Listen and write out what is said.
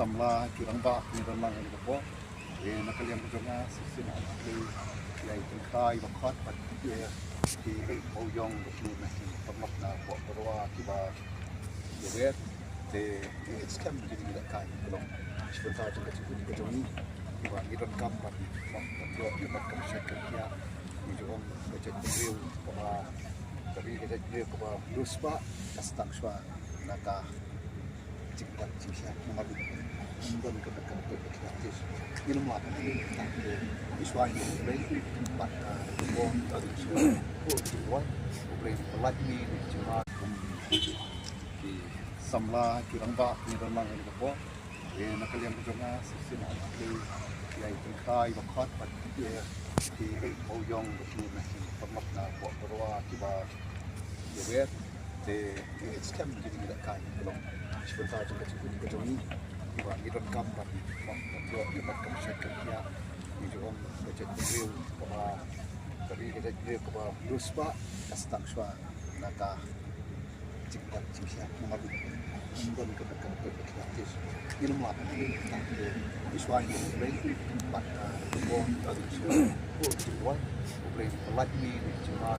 samla kirangba ni ron lang ni po nakaliam ko nga sina ki yai kai ba khat pat ki mo yong ni na pamap na po perwa ki ba yet te it's come to the kai belong sebentar juga cukup ke ni ki ba ni ron kam ba ko ki ba kam shek ya ni jong baca review ba tapi kita dia ko ba luspa kastak shwa naka cipta cipta nomor dan kata-kata kreatif ini muat ini tak iswai ini empat bom tadi semua boleh pelat ni cuma di samla kirangba ni ron lang ni po nakaliam ko nga sina ki yai kai ba khat pat ki mo yong ni na pamap na po perwa ki ba yet te it's come to the kai belong sebentar juga cukup ke ni ba ni ron kam ba ko ki ba kam shek ya ni jong baca review ba tapi kita dia ko ba luspa kastak shwa naka cipta cipta nomor dan kata-kata kreatif ini muat ini tak iswai ini empat bom tadi semua boleh pelat ni cuma